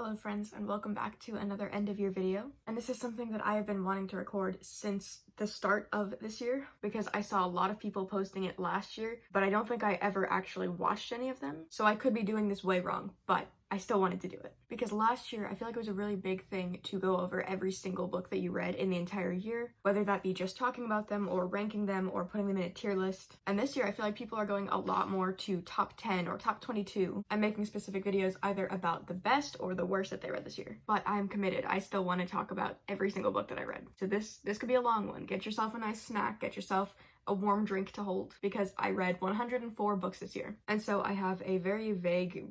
Hello friends, and welcome back to another end of year video. And this is something that I have been wanting to record since the start of this year because I saw a lot of people posting it last year, but I don't think I ever actually watched any of them. So I could be doing this way wrong, but I still wanted to do it. Because last year, I feel like it was a really big thing to go over every single book that you read in the entire year, whether that be just talking about them or ranking them or putting them in a tier list. And this year, I feel like people are going a lot more to top 10 or top 22 and making specific videos either about the best or the worst that they read this year. But I'm committed. I still want to talk about every single book that I read. So this could be a long one. Get yourself a nice snack, get yourself a warm drink to hold, because I read 104 books this year. And so I have a very vague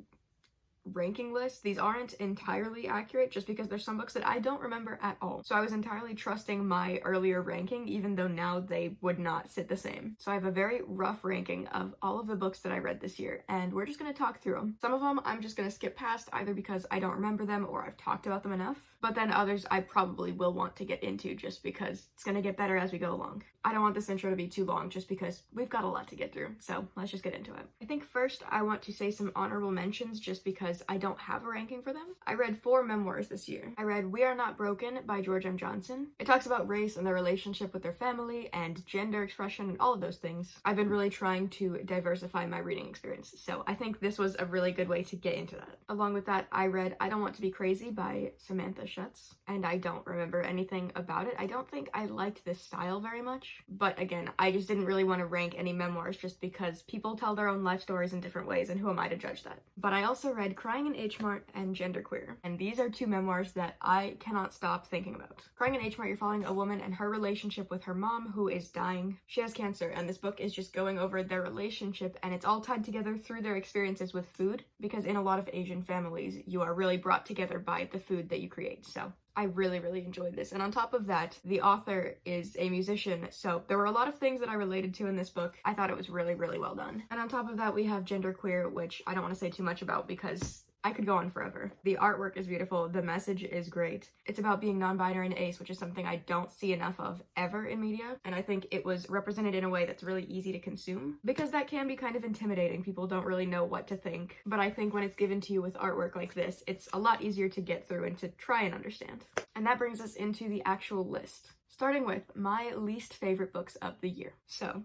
ranking list. These aren't entirely accurate just because there's some books that I don't remember at all. So I was entirely trusting my earlier ranking, even though now they would not sit the same. So I have a very rough ranking of all of the books that I read this year, and we're just going to talk through them. Some of them I'm just going to skip past either because I don't remember them or I've talked about them enough, but then others I probably will want to get into just because it's going to get better as we go along. I don't want this intro to be too long just because we've got a lot to get through, so let's just get into it. I think first I want to say some honorable mentions just because I don't have a ranking for them. I read 4 memoirs this year. I read We Are Not Broken by George M. Johnson. It talks about race and their relationship with their family and gender expression and all of those things. I've been really trying to diversify my reading experience, so I think this was a really good way to get into that. Along with that, I read I Don't Want to Be Crazy by Samantha Schutz, and I don't remember anything about it. I don't think I liked this style very much, but again, I just didn't really want to rank any memoirs just because people tell their own life stories in different ways, and who am I to judge that? But I also read Crying in H Mart and Genderqueer, and these are 2 memoirs that I cannot stop thinking about. Crying in H Mart, you're following a woman and her relationship with her mom who is dying. She has cancer, and this book is just going over their relationship, and it's all tied together through their experiences with food, because in a lot of Asian families, you are really brought together by the food that you create. So I really enjoyed this. And on top of that, the author is a musician, so there were a lot of things that I related to in this book. I thought it was really well done. And on top of that, we have Genderqueer, which I don't want to say too much about because I could go on forever. The artwork is beautiful, the message is great. It's about being non-binary and ace, which is something I don't see enough of ever in media, and I think it was represented in a way that's really easy to consume, because that can be kind of intimidating. People don't really know what to think, but I think when it's given to you with artwork like this, it's a lot easier to get through and to try and understand. And that brings us into the actual list, starting with my least favorite books of the year. So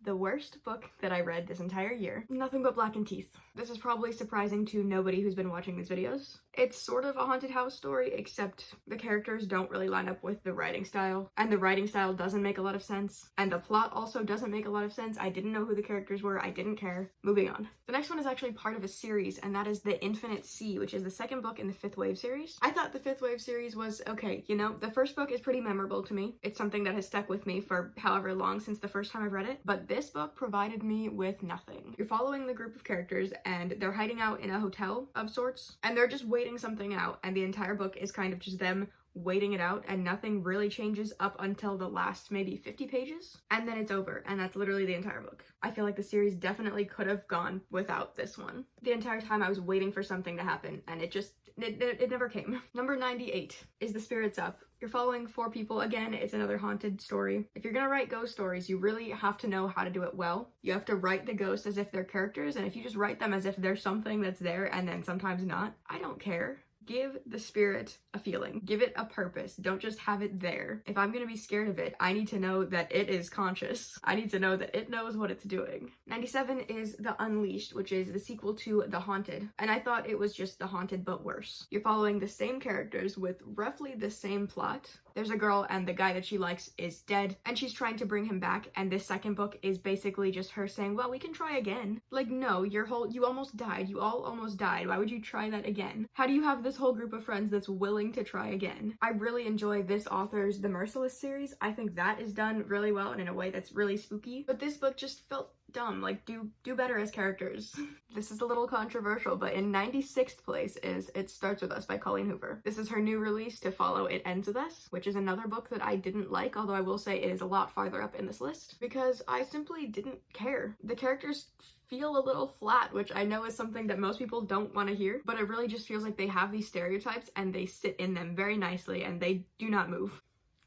the worst book that I read this entire year, Nothing But Blackened Teeth. This is probably surprising to nobody who's been watching these videos. It's sort of a haunted house story, except the characters don't really line up with the writing style, and the writing style doesn't make a lot of sense, and the plot also doesn't make a lot of sense. I didn't know who the characters were, I didn't care. Moving on. The next one is actually part of a series, and that is The Infinite Sea, which is the second book in the Fifth Wave series. I thought the Fifth Wave series was okay, you know, the first book is pretty memorable to me. It's something that has stuck with me for however long since the first time I've read it, but this book provided me with nothing. You're following the group of characters, and they're hiding out in a hotel of sorts, and they're just waiting something out, and the entire book is kind of just them waiting it out, and nothing really changes up until the last maybe 50 pages, and then it's over, and that's literally the entire book. I feel like the series definitely could have gone without this one. The entire time I was waiting for something to happen, and it never came. Number 98 is The Spirits Up. You're following 4 people. Again, it's another haunted story. If you're gonna write ghost stories, you really have to know how to do it well. You have to write the ghosts as if they're characters, and if you just write them as if they're something that's there and then sometimes not, I don't care. Give the spirit a feeling. Give it a purpose. Don't just have it there. If I'm gonna be scared of it, I need to know that it is conscious. I need to know that it knows what it's doing. 97 is The Unleashed, which is the sequel to The Haunted. And I thought it was just The Haunted, but worse. You're following the same characters with roughly the same plot. There's a girl and the guy that she likes is dead, and she's trying to bring him back, and this second book is basically just her saying, well, we can try again. Like, no, you almost died. You all almost died. Why would you try that again? How do you have this whole group of friends that's willing to try again? I really enjoy this author's The Merciless series. I think that is done really well and in a way that's really spooky, but this book just felt dumb. Like, do better as characters. This is a little controversial, but in 96th place is It Starts With Us by Colleen Hoover. This is her new release to follow It Ends With Us, which is another book that I didn't like, although I will say it is a lot farther up in this list, because I simply didn't care. The characters feel a little flat, which I know is something that most people don't want to hear, but it really just feels like they have these stereotypes and they sit in them very nicely and they do not move.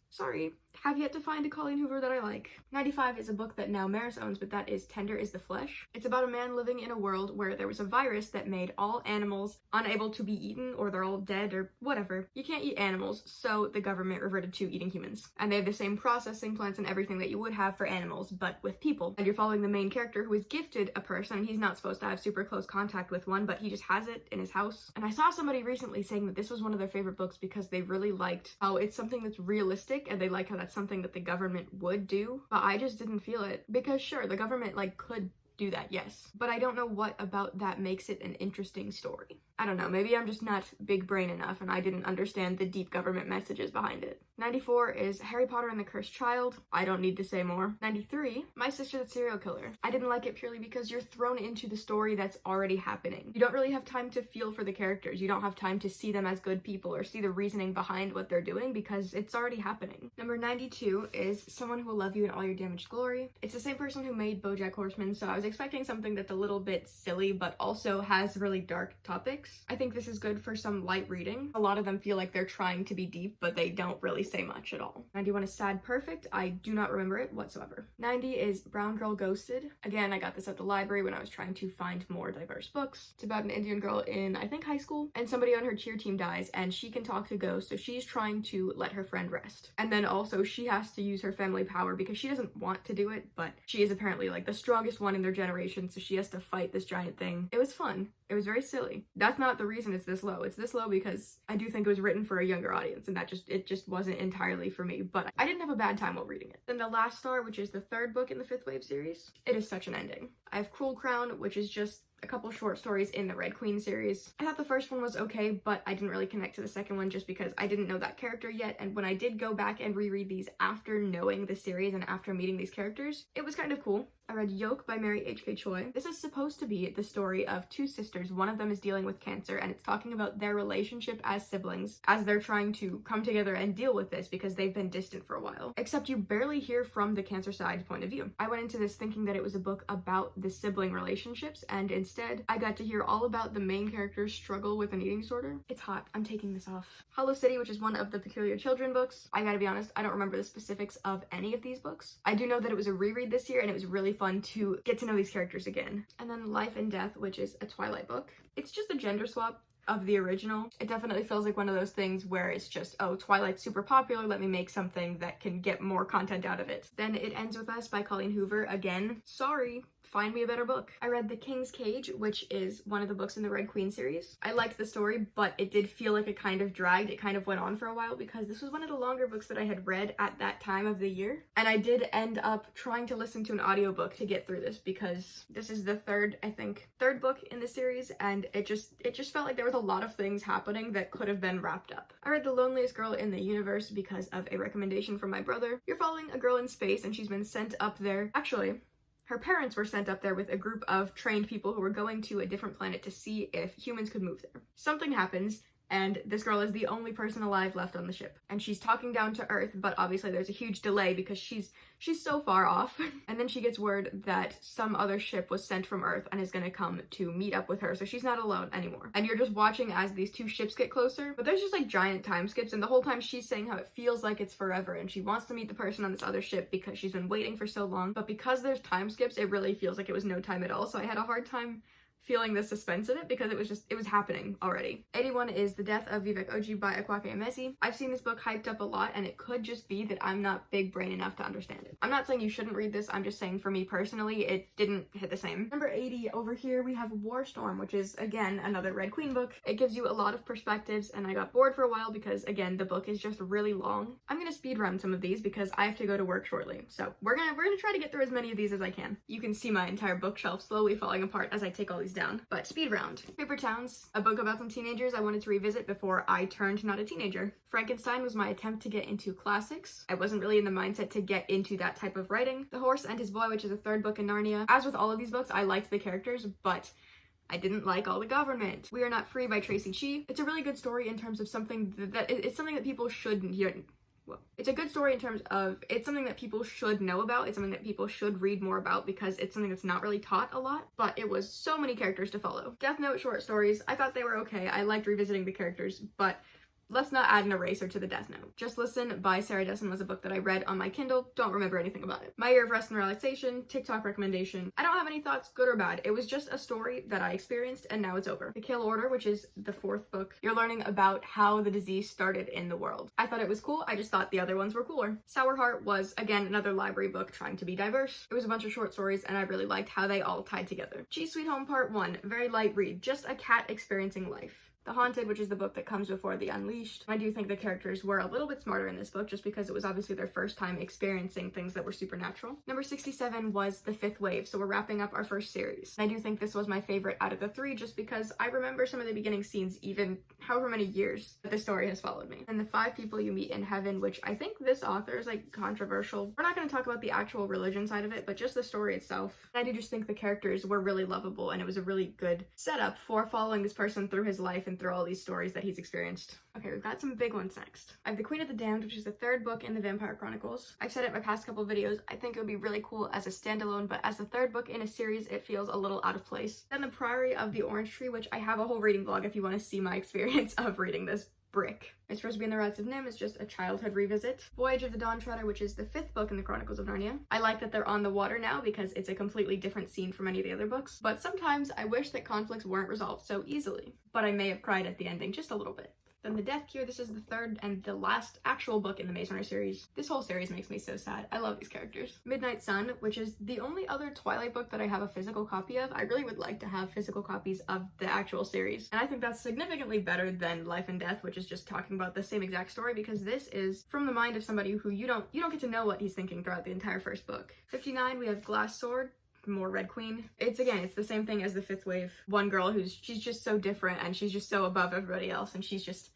Sorry, have yet to find a Colleen Hoover that I like. 95 is a book that now Maris owns, but that is Tender is the Flesh. It's about a man living in a world where there was a virus that made all animals unable to be eaten, or they're all dead or whatever. You can't eat animals, so the government reverted to eating humans. And they have the same processing plants and everything that you would have for animals, but with people. And you're following the main character who is gifted a person, and he's not supposed to have super close contact with one, but he just has it in his house. And I saw somebody recently saying that this was one of their favorite books because they really liked how it's something that's realistic, and they like how that's something that the government would do. But I just didn't feel it, because sure, the government like could do that, yes, but I don't know what about that makes it an interesting story. I don't know, maybe I'm just not big brain enough and I didn't understand the deep government messages behind it. 94 is Harry Potter and the Cursed Child. I don't need to say more. 93, My Sister the Serial Killer. I didn't like it purely because you're thrown into the story that's already happening. You don't really have time to feel for the characters. You don't have time to see them as good people or see the reasoning behind what they're doing because it's already happening. Number 92 is Someone Who Will Love You in All Your Damaged Glory. It's the same person who made BoJack Horseman, so I was expecting something that's a little bit silly but also has really dark topics. I think this is good for some light reading. A lot of them feel like they're trying to be deep, but they don't really say much at all. 91 is Sad Perfect. I do not remember it whatsoever. 90 is Brown Girl Ghosted. Again, I got this at the library when I was trying to find more diverse books. It's about an Indian girl in, I think, high school, and somebody on her cheer team dies, and she can talk to ghosts, so she's trying to let her friend rest. And then also she has to use her family power because she doesn't want to do it, but she is apparently like the strongest one in their generation, so she has to fight this giant thing. It was fun. It was very silly. That's not the reason it's this low. It's this low because I do think it was written for a younger audience, and it just wasn't entirely for me, but I didn't have a bad time while reading it. Then The Last Star, which is the third book in the Fifth Wave series. It is such an ending. I have Cruel Crown, which is just a couple short stories in the Red Queen series. I thought the first one was okay, but I didn't really connect to the second one just because I didn't know that character yet, and when I did go back and reread these after knowing the series and after meeting these characters, it was kind of cool. I read Yoke by Mary H.K. Choi. This is supposed to be the story of two sisters. One of them is dealing with cancer, and it's talking about their relationship as siblings as they're trying to come together and deal with this because they've been distant for a while. Except you barely hear from the cancer side's point of view. I went into this thinking that it was a book about the sibling relationships, and instead I got to hear all about the main character's struggle with an eating disorder. It's hot. I'm taking this off. Hollow City, which is one of the Peculiar Children books. I gotta be honest, I don't remember the specifics of any of these books. I do know that it was a reread this year, and it was really fun to get to know these characters again. And then Life and Death, which is a Twilight book. It's just a gender swap of the original. It definitely feels like one of those things where it's just, oh, Twilight's super popular, let me make something that can get more content out of it. Then It Ends With Us by Colleen Hoover. Again, sorry, find me a better book. I read The King's Cage, which is one of the books in the Red Queen series. I liked the story, but it did feel like it kind of dragged. It kind of went on for a while because this was one of the longer books that I had read at that time of the year. And I did end up trying to listen to an audiobook to get through this because this is the third book in the series, and it just felt like there was a lot of things happening that could have been wrapped up. I read The Loneliest Girl in the Universe because of a recommendation from my brother. You're following a girl in space, and she's been sent up there. Actually, her parents were sent up there with a group of trained people who were going to a different planet to see if humans could move there. Something happens, and this girl is the only person alive left on the ship. And she's talking down to Earth, but obviously there's a huge delay because she's so far off. And then she gets word that some other ship was sent from Earth and is gonna come to meet up with her, so she's not alone anymore. And you're just watching as these two ships get closer, but there's just like giant time skips, and the whole time she's saying how it feels like it's forever, and she wants to meet the person on this other ship because she's been waiting for so long. But because there's time skips, it really feels like it was no time at all, so I had a hard time feeling the suspense of it because it was happening already. 81 is The Death of Vivek Oji by Akwaeke Emezi. I've seen this book hyped up a lot, and it could just be that I'm not big brain enough to understand it. I'm not saying you shouldn't read this, I'm just saying for me personally, it didn't hit the same. Number 80, over here we have War Storm, which is again another Red Queen book. It gives you a lot of perspectives, and I got bored for a while because again the book is just really long. I'm gonna speed run some of these because I have to go to work shortly, so we're gonna try to get through as many of these as I can. You can see my entire bookshelf slowly falling apart as I take all these down. But speed round. Paper Towns, a book about some teenagers I wanted to revisit before I turned not a teenager. Frankenstein was my attempt to get into classics. I wasn't really in the mindset to get into that type of writing. The Horse and His Boy, which is the third book in Narnia. As with all of these books, I liked the characters, but I didn't like all the government. We Are Not Free by Tracy Chee. It's a really good story in terms of something it's something that people should hear. Well, it's a good story in terms of it's something that people should know about. It's something that people should read more about because it's something that's not really taught a lot, but it was so many characters to follow. Death Note short stories, I thought they were okay. I liked revisiting the characters, but let's not add an eraser to the Death Note. Just Listen by Sarah Dessen was a book that I read on my Kindle. Don't remember anything about it. My Year of Rest and Relaxation, TikTok recommendation. I don't have any thoughts, good or bad. It was just a story that I experienced and now it's over. The Kill Order, which is the 4th book. You're learning about how the disease started in the world. I thought it was cool. I just thought the other ones were cooler. Sour Heart was, again, another library book trying to be diverse. It was a bunch of short stories and I really liked how they all tied together. Chi Sweet Home Part 1, very light read, just a cat experiencing life. The Haunted, which is the book that comes before The Unleashed. I do think the characters were a little bit smarter in this book just because it was obviously their first time experiencing things that were supernatural. Number 67 was The Fifth Wave, so we're wrapping up our first series. And I do think this was my favorite out of the 3 just because I remember some of the beginning scenes even however many years that the story has followed me. And The 5 People You Meet in Heaven, which I think this author is like controversial. We're not going to talk about the actual religion side of it, but just the story itself. And I do just think the characters were really lovable and it was a really good setup for following this person through his life and through all these stories that he's experienced. Okay, we've got some big ones next. I have The Queen of the Damned, which is the 3rd book in the Vampire Chronicles. I've said it in my past couple of videos, I think it would be really cool as a standalone, but as the 3rd book in a series, it feels a little out of place. Then The Priory of the Orange Tree, which I have a whole reading vlog if you want to see my experience of reading this brick. It's supposed to be in the Rats of Nim. It's just a childhood revisit. Voyage of the Dawn Treader, which is the 5th book in the Chronicles of Narnia. I like that they're on the water now because it's a completely different scene from any of the other books, but sometimes I wish that conflicts weren't resolved so easily. But I may have cried at the ending just a little bit. Then The Death Cure, this is the 3rd and the last actual book in the Maze Runner series. This whole series makes me so sad. I love these characters. Midnight Sun, which is the only other Twilight book that I have a physical copy of. I really would like to have physical copies of the actual series. And I think that's significantly better than Life and Death, which is just talking about the same exact story, because this is from the mind of somebody who you don't get to know what he's thinking throughout the entire first book. 59, we have Glass Sword. More Red Queen. It's the same thing as the 5th wave. One girl she's just so different and she's just so above everybody else and she's just,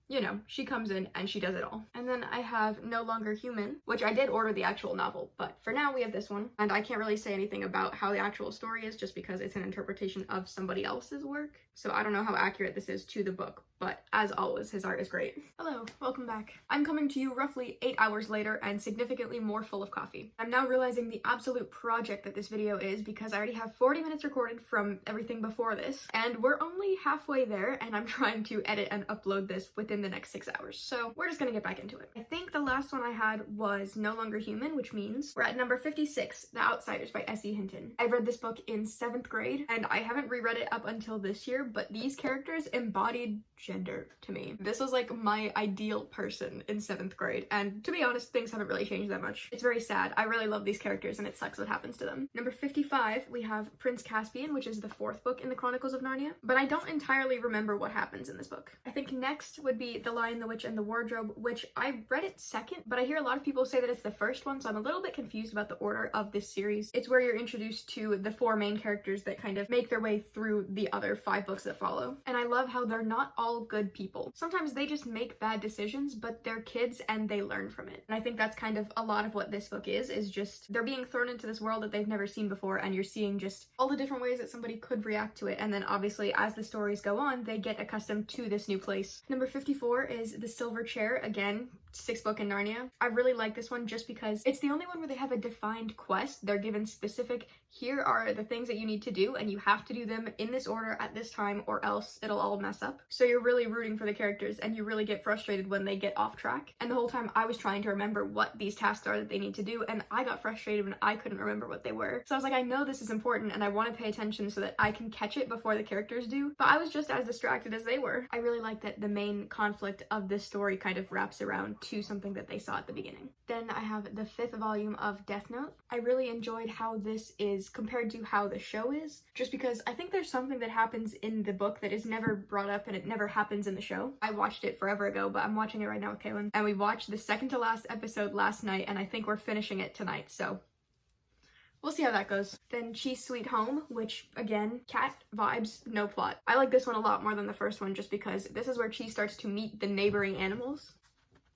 you know, she comes in and she does it all. And then I have No Longer Human, which I did order the actual novel, but for now we have this one. And I can't really say anything about how the actual story is just because it's an interpretation of somebody else's work. So I don't know how accurate this is to the book, but as always, his art is great. Hello, welcome back. I'm coming to you roughly 8 hours later and significantly more full of coffee. I'm now realizing the absolute project that this video is because I already have 40 minutes recorded from everything before this, and we're only halfway there, and I'm trying to edit and upload this within the next 6 hours. So we're just gonna get back into it. I think the last one I had was No Longer Human, which means we're at number 56, The Outsiders by S.E. Hinton. I read this book in 7th grade, and I haven't reread it up until this year, but these characters embodied gender to me. This was like my ideal person in 7th grade, and to be honest, things haven't really changed that much. It's very sad. I really love these characters and it sucks what happens to them. Number 55, we have Prince Caspian, which is the 4th book in the Chronicles of Narnia, but I don't entirely remember what happens in this book. I think next would be The Lion, the Witch, and the Wardrobe, which I read it 2nd, but I hear a lot of people say that it's the 1st one, so I'm a little bit confused about the order of this series. It's where you're introduced to the 4 main characters that kind of make their way through the other 5 books that follow. And I love how they're not all good people. Sometimes they just make bad decisions, but they're kids and they learn from it. And I think that's kind of a lot of what this book is just they're being thrown into this world that they've never seen before, and you're seeing just all the different ways that somebody could react to it. And then obviously as the stories go on, they get accustomed to this new place. Number 54 is The Silver Chair, again, 6th book in Narnia. I really like this one just because it's the only one where they have a defined quest. They're given specific, here are the things that you need to do, and you have to do them in this order at this time or else it'll all mess up. So you're really rooting for the characters and you really get frustrated when they get off track. And the whole time I was trying to remember what these tasks are that they need to do, and I got frustrated when I couldn't remember what they were. So I was like, I know this is important and I want to pay attention so that I can catch it before the characters do, but I was just as distracted as they were. I really like that the main conflict of this story kind of wraps around to something that they saw at the beginning. Then I have the 5th volume of Death Note. I really enjoyed how this is compared to how the show is, just because I think there's something that happens in the book that is never brought up and it never happens in the show. I watched it forever ago, but I'm watching it right now with Kaylin, and we watched the 2nd to last episode last night, and I think we're finishing it tonight, so we'll see how that goes. Then Chi Sweet Home, which again, cat vibes, no plot. I like this one a lot more than the first one just because this is where Chi starts to meet the neighboring animals.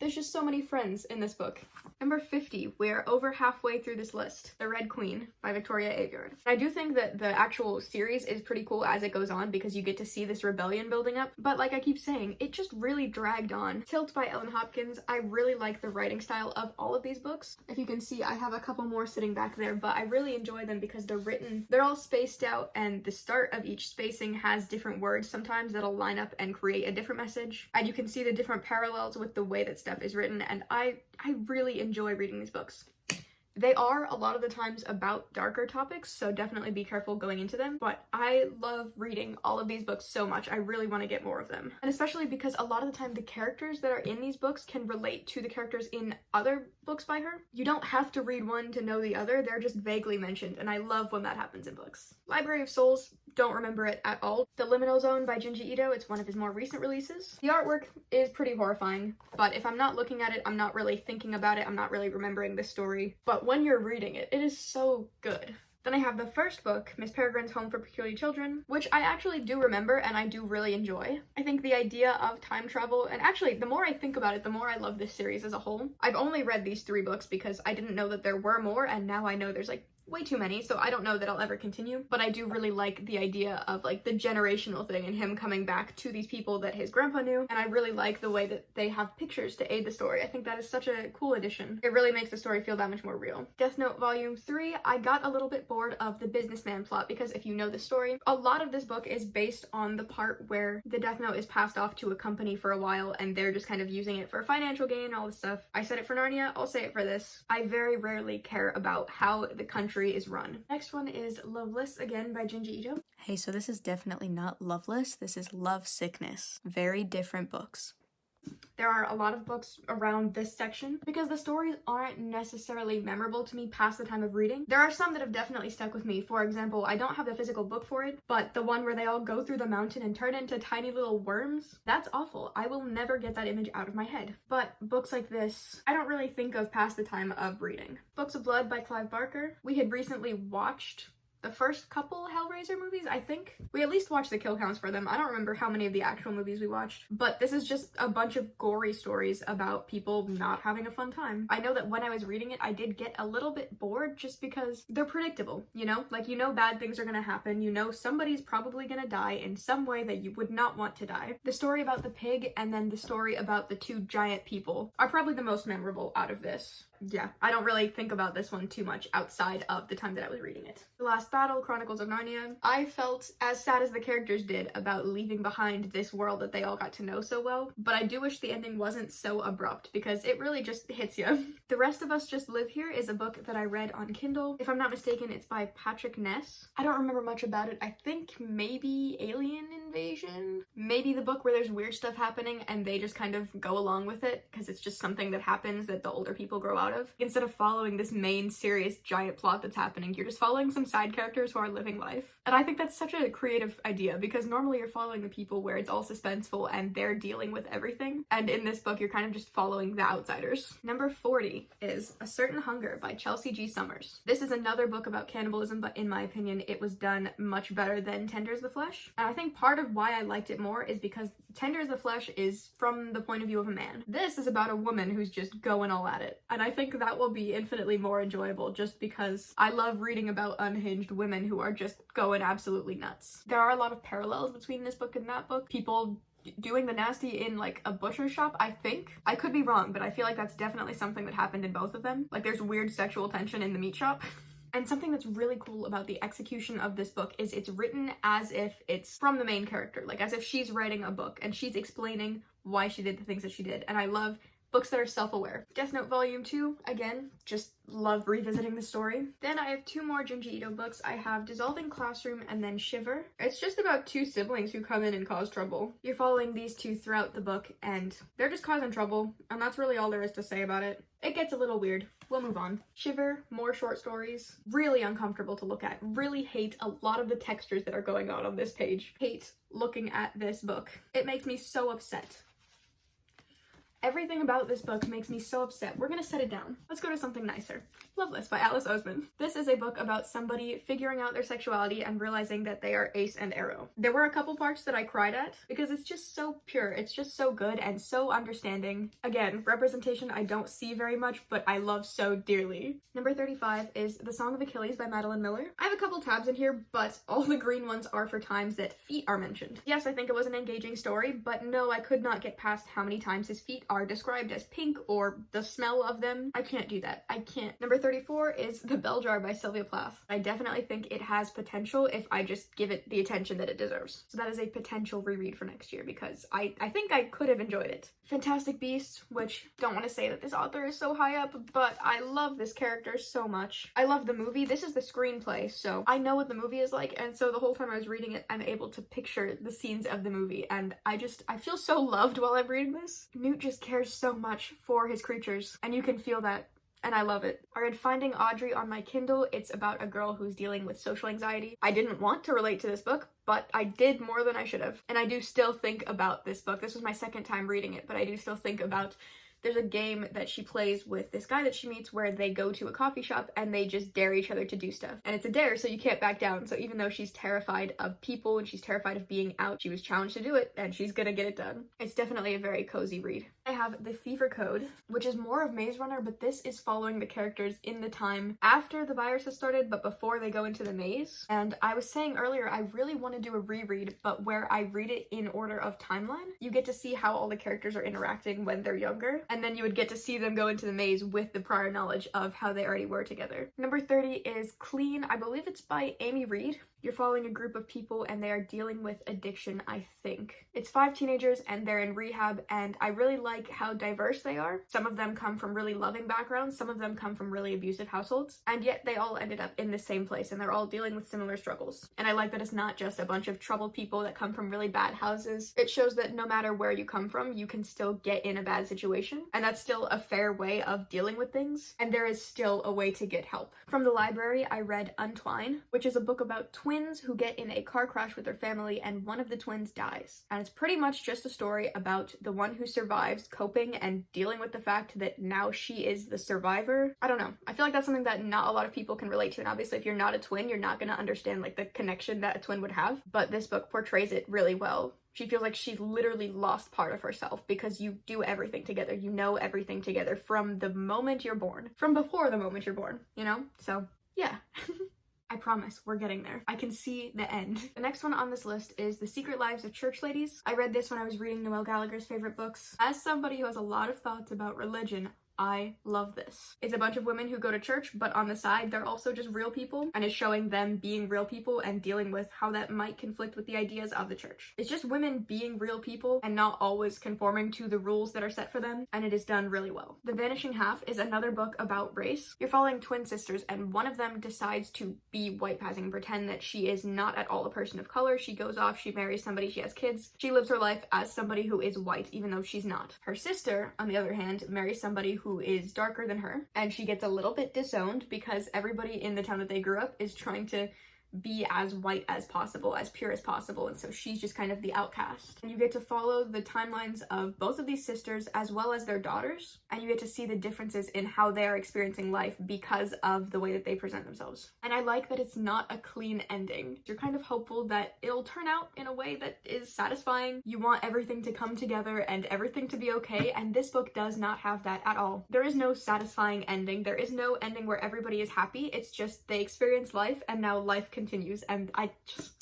There's just so many friends in this book. Number 50, we're over halfway through this list. The Red Queen by Victoria Aveyard. I do think that the actual series is pretty cool as it goes on because you get to see this rebellion building up, but like I keep saying, it just really dragged on. Tilt by Ellen Hopkins. I really like the writing style of all of these books. If you can see, I have a couple more sitting back there, but I really enjoy them because they're all spaced out, and the start of each spacing has different words sometimes that'll line up and create a different message, and you can see the different parallels with the way that stuff is written, and I really enjoy reading these books. They are a lot of the times about darker topics, so definitely be careful going into them, but I love reading all of these books so much. I really want to get more of them. And especially because a lot of the time the characters that are in these books can relate to the characters in other books by her. You don't have to read one to know the other, they're just vaguely mentioned, and I love when that happens in books. Library of Souls, don't remember it at all. The Liminal Zone by Junji Ito, it's one of his more recent releases. The artwork is pretty horrifying, but if I'm not looking at it, I'm not really thinking about it, I'm not really remembering the story. But when you're reading it, it is so good. Then I have the first book, Miss Peregrine's Home for Peculiar Children, which I actually do remember and I do really enjoy. I think the idea of time travel, and actually the more I think about it, the more I love this series as a whole. I've only read these 3 books because I didn't know that there were more, and now I know there's like way too many, so I don't know that I'll ever continue, but I do really like the idea of like the generational thing and him coming back to these people that his grandpa knew, and I really like the way that they have pictures to aid the story. I think that is such a cool addition. It really makes the story feel that much more real. Death Note Volume 3, I got a little bit bored of the businessman plot because if you know the story, a lot of this book is based on the part where the Death Note is passed off to a company for a while and they're just kind of using it for financial gain and all this stuff. I said it for Narnia, I'll say it for this. I very rarely care about how the country is run. Next one is Loveless, again by Junji Ito. Hey, so this is definitely not Loveless, this is Love Sickness. Very different books. There are a lot of books around this section because the stories aren't necessarily memorable to me past the time of reading. There are some that have definitely stuck with me. For example, I don't have the physical book for it, but the one where they all go through the mountain and turn into tiny little worms, that's awful. I will never get that image out of my head. But books like this, I don't really think of past the time of reading. Books of Blood by Clive Barker. We had recently watched the first couple Hellraiser movies, I think. We at least watched the kill counts for them. I don't remember how many of the actual movies we watched, but this is just a bunch of gory stories about people not having a fun time. I know that when I was reading it, I did get a little bit bored just because they're predictable, you know? Like, you know bad things are gonna happen, you know somebody's probably gonna die in some way that you would not want to die. The story about the pig and then the story about the 2 giant people are probably the most memorable out of this. Yeah, I don't really think about this one too much outside of the time that I was reading it. The Last Battle, Chronicles of Narnia. I felt as sad as the characters did about leaving behind this world that they all got to know so well, but I do wish the ending wasn't so abrupt because it really just hits you. The Rest of Us Just Live Here is a book that I read on Kindle. If I'm not mistaken, it's by Patrick Ness. I don't remember much about it. I think maybe Alien Invasion? Maybe the book where there's weird stuff happening and they just kind of go along with it because it's just something that happens that the older people grow out of. Instead of following this main serious giant plot that's happening, you're just following some side characters who are living life. And I think that's such a creative idea because normally you're following the people where it's all suspenseful and they're dealing with everything. And in this book, you're kind of just following the outsiders. Number 40 is A Certain Hunger by Chelsea G. Summers. This is another book about cannibalism, but in my opinion, it was done much better than Tender as the Flesh. And I think part of why I liked it more is because Tender as the Flesh is from the point of view of a man. This is about a woman who's just going all at it. And I think that will be infinitely more enjoyable just because I love reading about unhinged women who are just going absolutely nuts. There are a lot of parallels between this book and that book. People doing the nasty in like a butcher shop, I think. I could be wrong, but I feel like that's definitely something that happened in both of them. Like there's weird sexual tension in the meat shop. And something that's really cool about the execution of this book is it's written as if it's from the main character, like as if she's writing a book and she's explaining why she did the things that she did. And I love books that are self-aware. Death Note Volume 2, again, just love revisiting the story. Then I have 2 more Junji Ito books. I have Dissolving Classroom and then Shiver. It's just about 2 siblings who come in and cause trouble. You're following these 2 throughout the book and they're just causing trouble, and that's really all there is to say about it. It gets a little weird. We'll move on. Shiver, more short stories. Really uncomfortable to look at. Really hate a lot of the textures that are going on this page. Hate looking at this book. It makes me so upset. Everything about this book makes me so upset. We're gonna set it down. Let's go to something nicer. Loveless by Alice Oseman. This is a book about somebody figuring out their sexuality and realizing that they are ace and aro. There were a couple parts that I cried at because it's just so pure. It's just so good and so understanding. Again, representation I don't see very much, but I love so dearly. Number 35 is The Song of Achilles by Madeline Miller. I have a couple tabs in here, but all the green ones are for times that feet are mentioned. Yes, I think it was an engaging story, but no, I could not get past how many times his feet are described as pink or the smell of them. I can't do that. I can't. Number 34 is The Bell Jar by Sylvia Plath. I definitely think it has potential if I just give it the attention that it deserves. So that is a potential reread for next year because I think I could have enjoyed it. Fantastic Beasts, which don't want to say that this author is so high up, but I love this character so much. I love the movie. This is the screenplay, so I know what the movie is like, and so the whole time I was reading it, I'm able to picture the scenes of the movie, and I feel so loved while I'm reading this. Newt just cares so much for his creatures, and you can feel that. And I love it. I read Finding Audrey on my Kindle. It's about a girl who's dealing with social anxiety. I didn't want to relate to this book, but I did more than I should have. And I do still think about this book. This was my second time reading it, but I do still think about there's a game that she plays with this guy that she meets where they go to a coffee shop and they just dare each other to do stuff. And it's a dare, so you can't back down. So even though she's terrified of people and she's terrified of being out, she was challenged to do it and she's gonna get it done. It's definitely a very cozy read. I have The Fever Code, which is more of Maze Runner, but this is following the characters in the time after the virus has started, but before they go into the maze. And I was saying earlier, I really want to do a reread, but where I read it in order of timeline, you get to see how all the characters are interacting when they're younger, and then you would get to see them go into the maze with the prior knowledge of how they already were together. Number 30 is Clean. I believe it's by Amy Reed. You're following a group of people and they are dealing with addiction, I think. It's 5 teenagers and they're in rehab, and I really like how diverse they are. Some of them come from really loving backgrounds, some of them come from really abusive households, and yet they all ended up in the same place and they're all dealing with similar struggles. And I like that it's not just a bunch of troubled people that come from really bad houses. It shows that no matter where you come from, you can still get in a bad situation, and that's still a fair way of dealing with things, and there is still a way to get help. From the library, I read Untwine, which is a book about twins who get in a car crash with their family and one of the twins dies. And it's pretty much just a story about the one who survives coping and dealing with the fact that now she is the survivor. I don't know. I feel like that's something that not a lot of people can relate to, and obviously if you're not a twin, you're not going to understand like the connection that a twin would have, but this book portrays it really well. She feels like she literally lost part of herself because you do everything together. You know everything together from the moment you're born. From before the moment you're born, you know? So, yeah. I promise, we're getting there. I can see the end. The next one on this list is The Secret Lives of Church Ladies. I read this when I was reading Noelle Gallagher's favorite books. As somebody who has a lot of thoughts about religion, I love this. It's a bunch of women who go to church, but on the side, they're also just real people, and it's showing them being real people and dealing with how that might conflict with the ideas of the church. It's just women being real people and not always conforming to the rules that are set for them, and it is done really well. The Vanishing Half is another book about race. You're following twin sisters, and one of them decides to be white passing and pretend that she is not at all a person of color. She goes off, she marries somebody, she has kids. She lives her life as somebody who is white, even though she's not. Her sister, on the other hand, marries somebody who is darker than her, and she gets a little bit disowned because everybody in the town that they grew up is trying to be as white as possible, as pure as possible, and so she's just kind of the outcast. And you get to follow the timelines of both of these sisters as well as their daughters, and you get to see the differences in how they are experiencing life because of the way that they present themselves. And I like that it's not a clean ending. You're kind of hopeful that it'll turn out in a way that is satisfying. You want everything to come together and everything to be okay, and this book does not have that at all. There is no satisfying ending. There is no ending where everybody is happy. It's just they experience life and now life continues, and I just...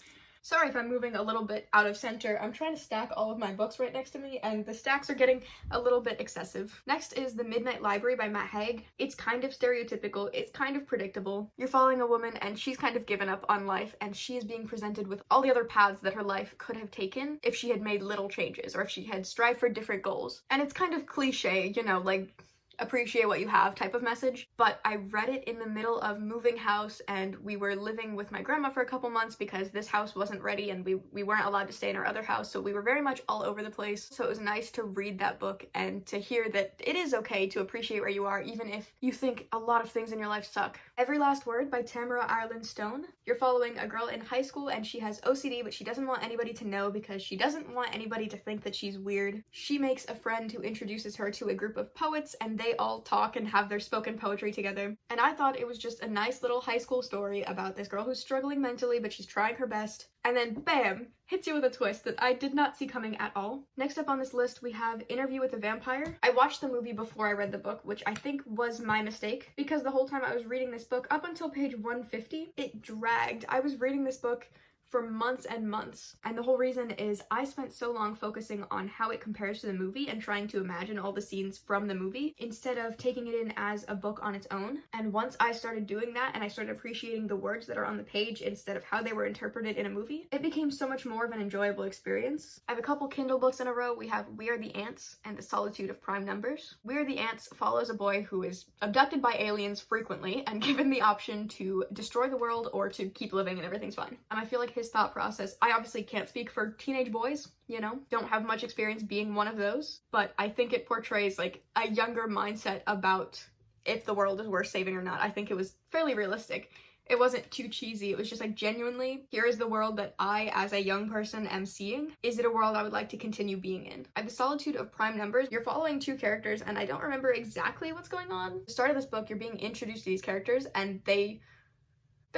Sorry if I'm moving a little bit out of center. I'm trying to stack all of my books right next to me, and the stacks are getting a little bit excessive. Next is The Midnight Library by Matt Haig. It's kind of stereotypical. It's kind of predictable. You're following a woman, and she's kind of given up on life, and she is being presented with all the other paths that her life could have taken if she had made little changes, or if she had strived for different goals. And it's kind of cliche, you know, like, appreciate what you have type of message, but I read it in the middle of moving house, and we were living with my grandma for a couple months because this house wasn't ready and we weren't allowed to stay in our other house, so we were very much all over the place. So it was nice to read that book and to hear that it is okay to appreciate where you are even if you think a lot of things in your life suck. Every Last Word by Tamara Ireland Stone. You're following a girl in high school and she has OCD, but she doesn't want anybody to know because she doesn't want anybody to think that she's weird. She makes a friend who introduces her to a group of poets and they all talk and have their spoken poetry together. And I thought it was just a nice little high school story about this girl who's struggling mentally, but she's trying her best. And then bam, hits you with a twist that I did not see coming at all. Next up on this list, we have Interview with the Vampire. I watched the movie before I read the book, which I think was my mistake, because the whole time I was reading this book, up until page 150, it dragged. I was reading this book for months and months. And the whole reason is I spent so long focusing on how it compares to the movie and trying to imagine all the scenes from the movie instead of taking it in as a book on its own. And once I started doing that and I started appreciating the words that are on the page instead of how they were interpreted in a movie, it became so much more of an enjoyable experience. I have a couple Kindle books in a row. We have We Are the Ants and The Solitude of Prime Numbers. We Are the Ants follows a boy who is abducted by aliens frequently and given the option to destroy the world or to keep living and everything's fine. And I feel like his thought process, I obviously can't speak for teenage boys, you know, don't have much experience being one of those, but I think it portrays like a younger mindset about if the world is worth saving or not. I think it was fairly realistic. It wasn't too cheesy. It was just like, genuinely, here is the world that I, as a young person, am seeing. Is it a world I would like to continue being in? At The Solitude of Prime Numbers, you're following two characters, and I don't remember exactly what's going on. At the start of this book, you're being introduced to these characters, and they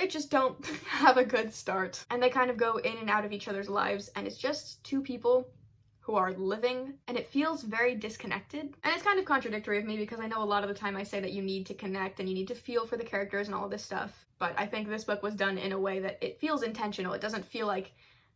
just don't have a good start. And they kind of go in and out of each other's lives, and it's just two people who are living, and it feels very disconnected. And it's kind of contradictory of me because I know a lot of the time I say that you need to connect and you need to feel for the characters and all of this stuff, but I think this book was done in a way that it feels intentional. It doesn't feel like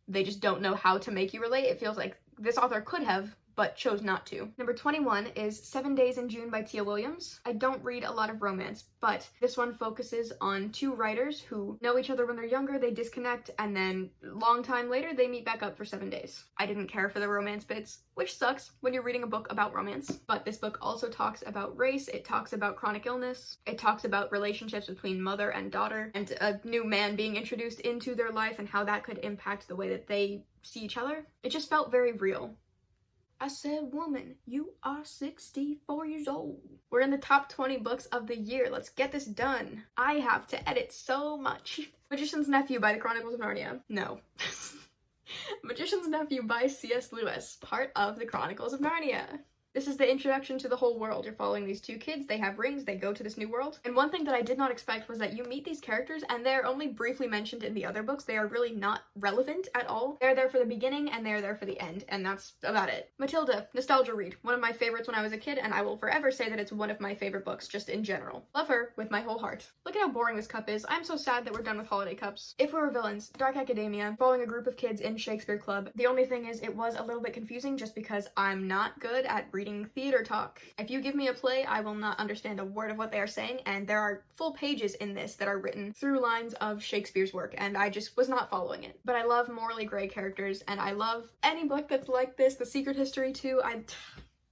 they just don't know how to make you relate. It feels like this author could have, but chose not to. Number 21 is 7 Days in June by Tia Williams. I don't read a lot of romance, but this one focuses on two writers who know each other when they're younger, they disconnect, and then long time later they meet back up for 7 days. I didn't care for the romance bits, which sucks when you're reading a book about romance, but this book also talks about race, it talks about chronic illness, it talks about relationships between mother and daughter, and a new man being introduced into their life and how that could impact the way that they see each other. It just felt very real. I said, woman, you are 64 years old. We're in the top 20 books of the year. Let's get this done. I have to edit so much. Magician's Nephew by the Chronicles of Narnia. No. Magician's Nephew by C.S. Lewis, part of the Chronicles of Narnia. This is the introduction to the whole world. You're following these two kids, they have rings, they go to this new world. And one thing that I did not expect was that you meet these characters and they're only briefly mentioned in the other books. They are really not relevant at all. They're there for the beginning and they're there for the end, and that's about it. Matilda, nostalgia read. One of my favorites when I was a kid, and I will forever say that it's one of my favorite books just in general. Love her with my whole heart. Look at how boring this cup is. I'm so sad that we're done with holiday cups. If We Were Villains, Dark Academia, following a group of kids in Shakespeare Club. The only thing is it was a little bit confusing just because I'm not good at reading theater talk. If you give me a play, I will not understand a word of what they are saying, and there are full pages in this that are written through lines of Shakespeare's work, and I just was not following it. But I love morally gray characters, and I love any book that's like this. The Secret History too.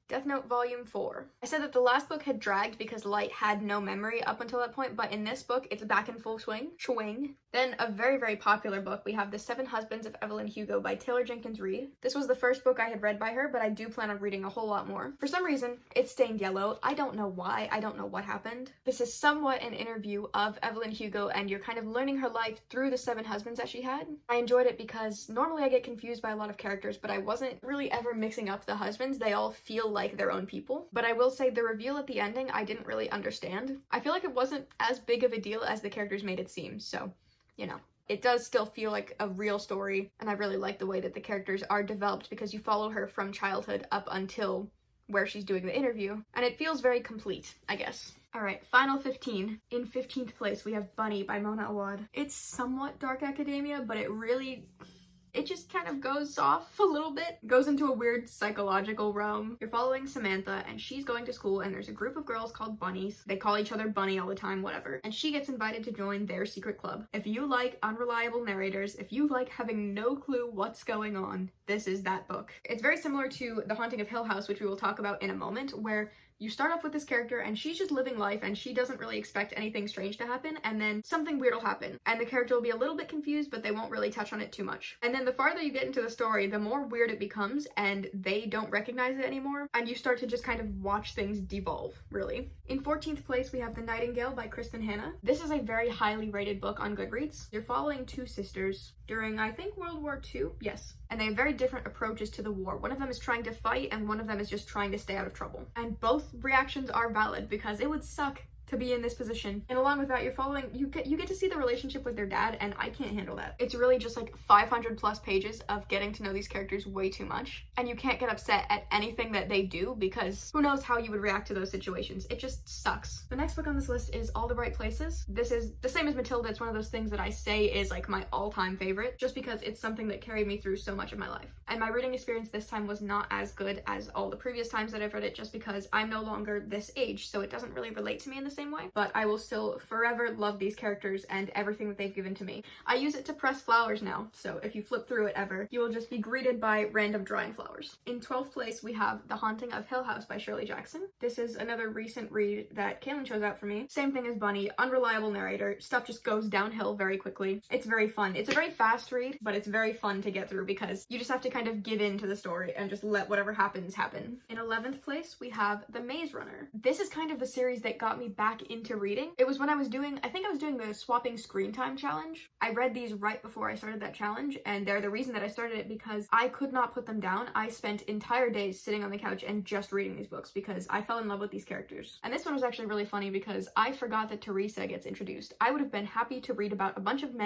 Death Note Volume 4. I said that the last book had dragged because Light had no memory up until that point, but in this book, it's back in full swing. Then a very, very popular book, we have The Seven Husbands of Evelyn Hugo by Taylor Jenkins Reid. This was the first book I had read by her, but I do plan on reading a whole lot more. For some reason, it's stained yellow. I don't know why. I don't know what happened. This is somewhat an interview of Evelyn Hugo, and you're kind of learning her life through the 7 husbands that she had. I enjoyed it because normally I get confused by a lot of characters, but I wasn't really ever mixing up the husbands. They all feel like their own people. But I will say the reveal at the ending, I didn't really understand. I feel like it wasn't as big of a deal as the characters made it seem, so, you know. It does still feel like a real story, and I really like the way that the characters are developed because you follow her from childhood up until where she's doing the interview, and it feels very complete, I guess. Alright, final 15. In 15th place, we have Bunny by Mona Awad. It's somewhat Dark Academia, but it just kind of goes off a little bit. It goes into a weird psychological realm. You're following Samantha, and she's going to school, and there's a group of girls called bunnies. They call each other Bunny all the time, whatever. And she gets invited to join their secret club. If you like unreliable narrators, if you like having no clue what's going on, this is that book. It's very similar to The Haunting of Hill House, which we will talk about in a moment, where You start off with this character and she's just living life and she doesn't really expect anything strange to happen, and then something weird will happen and the character will be a little bit confused, but they won't really touch on it too much. And then the farther you get into the story, the more weird it becomes and they don't recognize it anymore, and you start to just kind of watch things devolve, really. In 14th place, we have The Nightingale by Kristen Hanna. This is a very highly rated book on Goodreads. You're following two sisters during, I think, World War II? Yes. And they have very different approaches to the war. One of them is trying to fight and one of them is just trying to stay out of trouble. And both reactions are valid because it would suck to be in this position. And along with that, you're following, you get to see the relationship with their dad, and I can't handle that. It's really just like 500 plus pages of getting to know these characters way too much, and you can't get upset at anything that they do because who knows how you would react to those situations. It just sucks. The next book on this list is All the Right Places. This is the same as Matilda. It's one of those things that I say is like my all-time favorite just because it's something that carried me through so much of my life. And my reading experience this time was not as good as all the previous times that I've read it just because I'm no longer this age, so it doesn't really relate to me in the same way, but I will still forever love these characters and everything that they've given to me. I use it to press flowers now, so if you flip through it ever, you will just be greeted by random drying flowers. In 12th place, we have The Haunting of Hill House by Shirley Jackson. This is another recent read that Kaylin chose out for me. Same thing as Bunny, unreliable narrator, stuff just goes downhill very quickly. It's very fun. It's a very fast read, but it's very fun to get through because you just have to kind of give in to the story and just let whatever happens happen. In 11th place, we have The Maze Runner. This is kind of the series that got me back into reading. It was when I think I was doing the swapping screen time challenge. I read these right before I started that challenge, and they're the reason that I started it because I could not put them down. I spent entire days sitting on the couch and just reading these books because I fell in love with these characters. And this one was actually really funny because I forgot that Teresa gets introduced. I would have been happy to read about a bunch of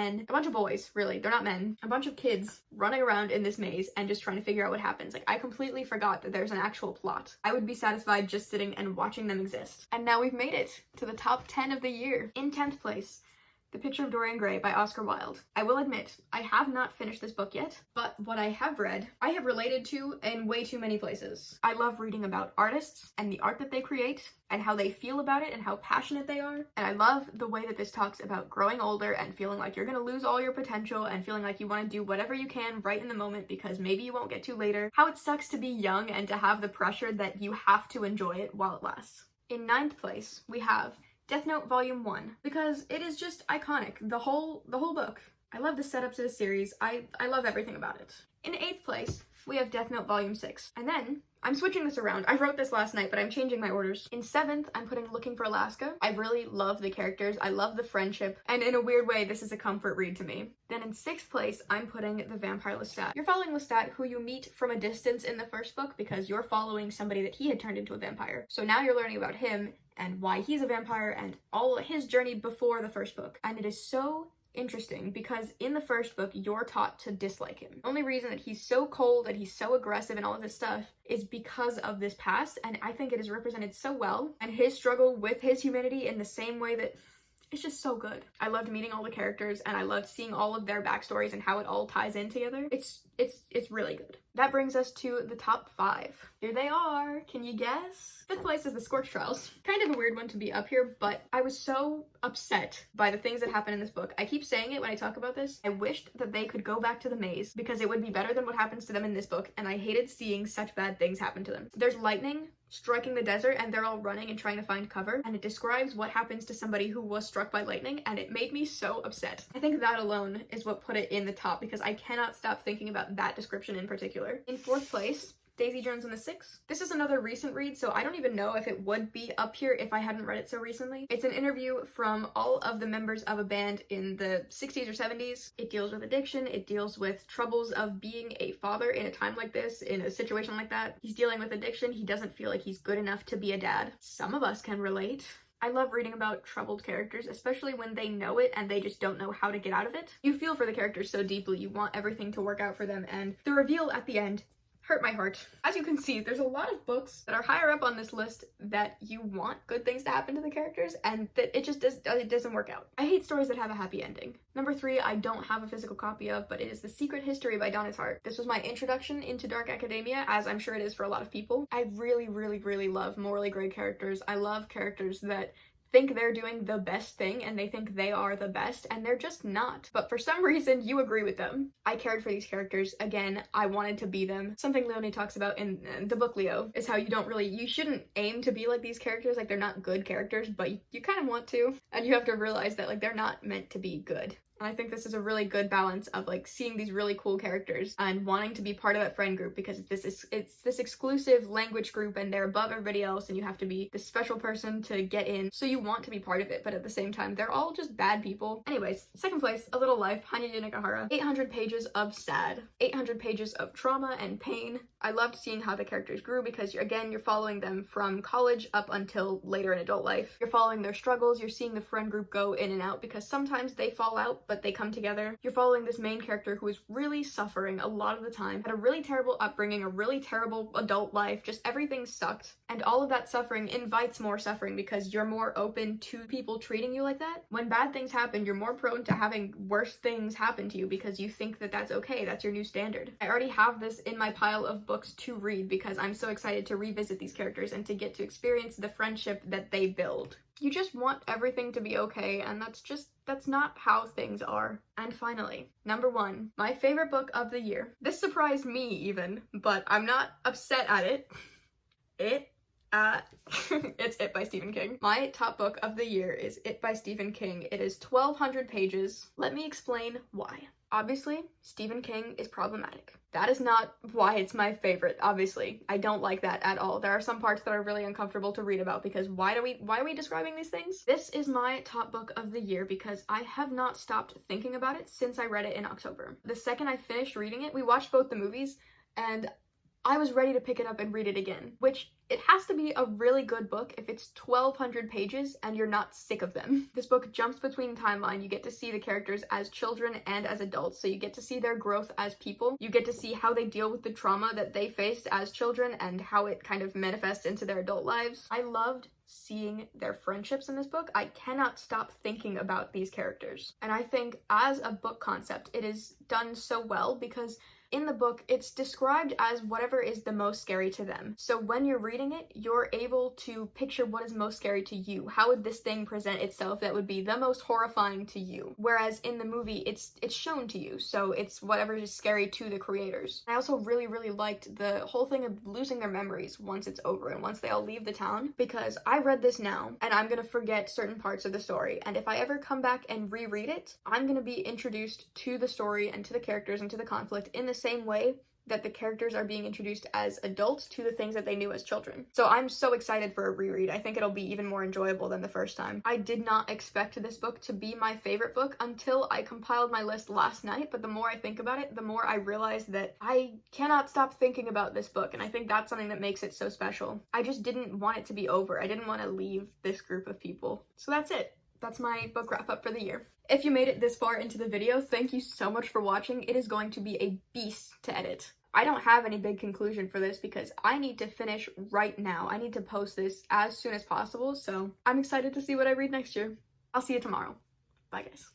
boys, really, they're not men, a bunch of kids running around in this maze and just trying to figure out what happens. Like, I completely forgot that there's an actual plot. I would be satisfied just sitting and watching them exist. And now we've made it to the top 10 of the year. In 10th place, The Picture of Dorian Gray by Oscar Wilde. I will admit, I have not finished this book yet, but what I have read, I have related to in way too many places. I love reading about artists and the art that they create and how they feel about it and how passionate they are. And I love the way that this talks about growing older and feeling like you're gonna lose all your potential and feeling like you want to do whatever you can right in the moment because maybe you won't get to later. How it sucks to be young and to have the pressure that you have to enjoy it while it lasts. In 9th place, we have Death Note Volume 1, because it is just iconic. The whole book. I love the setup to the series. I love everything about it. In 8th place, we have Death Note Volume 6. And then, I'm switching this around. I wrote this last night, but I'm changing my orders. In 7th, I'm putting Looking for Alaska. I really love the characters. I love the friendship. And in a weird way, this is a comfort read to me. Then in 6th place, I'm putting The Vampire Lestat. You're following Lestat, who you meet from a distance in the first book because you're following somebody that he had turned into a vampire. So now you're learning about him and why he's a vampire and all his journey before the first book. And it is so interesting because in the first book, you're taught to dislike him. The only reason that he's so cold and he's so aggressive and all of this stuff is because of this past, and I think it is represented so well, and his struggle with his humanity in the same way that it's just so good. I loved meeting all the characters and I loved seeing all of their backstories and how it all ties in together. It's really good. That brings us to the top 5. Here they are. Can you guess? 5th place is The Scorch Trials. Kind of a weird one to be up here, but I was so upset by the things that happen in this book. I keep saying it when I talk about this. I wished that they could go back to the maze because it would be better than what happens to them in this book, and I hated seeing such bad things happen to them. There's lightning striking the desert and they're all running and trying to find cover, and it describes what happens to somebody who was struck by lightning, and it made me so upset. I think that alone is what put it in the top because I cannot stop thinking about that description in particular. In 4th place, Daisy Jones and the Six. This is another recent read, so I don't even know if it would be up here if I hadn't read it so recently. It's an interview from all of the members of a band in the 60s or 70s. It deals with addiction, it deals with troubles of being a father in a time like this, in a situation like that. He's dealing with addiction, he doesn't feel like he's good enough to be a dad. Some of us can relate. I love reading about troubled characters, especially when they know it and they just don't know how to get out of it. You feel for the characters so deeply, you want everything to work out for them, and the reveal at the end hurt my heart. As you can see, there's a lot of books that are higher up on this list that you want good things to happen to the characters and that it doesn't work out. I hate stories that have a happy ending. Number 3, I don't have a physical copy of, but it is The Secret History by Donna Tartt. This was my introduction into dark academia, as I'm sure it is for a lot of people. I really, really, really love morally gray characters. I love characters that think they're doing the best thing and they think they are the best, and they're just not. But for some reason, you agree with them. I cared for these characters. Again, I wanted to be them. Something Leonie talks about in the book Leo is how you shouldn't aim to be like these characters. Like, they're not good characters, but you kind of want to. And you have to realize that, like, they're not meant to be good. And I think this is a really good balance of, like, seeing these really cool characters and wanting to be part of that friend group, because it's this exclusive language group and they're above everybody else and you have to be this special person to get in. So you want to be part of it, but at the same time, they're all just bad people. Anyways, second place, A Little Life, Hanya Yunagahara. 800 pages of sad. 800 pages of trauma and pain. I loved seeing how the characters grew because, you're following them from college up until later in adult life. You're following their struggles. You're seeing the friend group go in and out because sometimes they fall out, but they come together. You're following this main character who is really suffering a lot of the time, had a really terrible upbringing, a really terrible adult life, just everything sucked. And all of that suffering invites more suffering because you're more open to people treating you like that. When bad things happen, you're more prone to having worse things happen to you because you think that that's okay, that's your new standard. I already have this in my pile of books to read because I'm so excited to revisit these characters and to get to experience the friendship that they build. You just want everything to be okay, and that's not how things are. And finally, number 1, my favorite book of the year. This surprised me even, but I'm not upset at it. It's It by Stephen King. My top book of the year is It by Stephen King. It is 1,200 pages. Let me explain why. Obviously, Stephen King is problematic. That is not why it's my favorite, obviously. I don't like that at all. There are some parts that are really uncomfortable to read about because why are we describing these things? This is my top book of the year because I have not stopped thinking about it since I read it in October. The second I finished reading it, we watched both the movies, and I was ready to pick it up and read it again, which it has to be a really good book if it's 1,200 pages and you're not sick of them. This book jumps between timeline. You get to see the characters as children and as adults, so you get to see their growth as people. You get to see how they deal with the trauma that they faced as children and how it kind of manifests into their adult lives. I loved seeing their friendships in this book. I cannot stop thinking about these characters. And I think as a book concept, it is done so well because in the book, it's described as whatever is the most scary to them. So when you're reading it, you're able to picture what is most scary to you. How would this thing present itself that would be the most horrifying to you? Whereas in the movie, it's shown to you. So it's whatever is scary to the creators. I also really, really liked the whole thing of losing their memories once it's over and once they all leave the town, because I read this now and I'm gonna forget certain parts of the story. And if I ever come back and reread it, I'm gonna be introduced to the story and to the characters and to the conflict in the same way that the characters are being introduced as adults to the things that they knew as children. So I'm so excited for a reread. I think it'll be even more enjoyable than the first time. I did not expect this book to be my favorite book until I compiled my list last night, but the more I think about it, the more I realize that I cannot stop thinking about this book, and I think that's something that makes it so special. I just didn't want it to be over. I didn't want to leave this group of people. So that's it. That's my book wrap up for the year. If you made it this far into the video, thank you so much for watching. It is going to be a beast to edit. I don't have any big conclusion for this because I need to finish right now. I need to post this as soon as possible, so I'm excited to see what I read next year. I'll see you tomorrow. Bye, guys.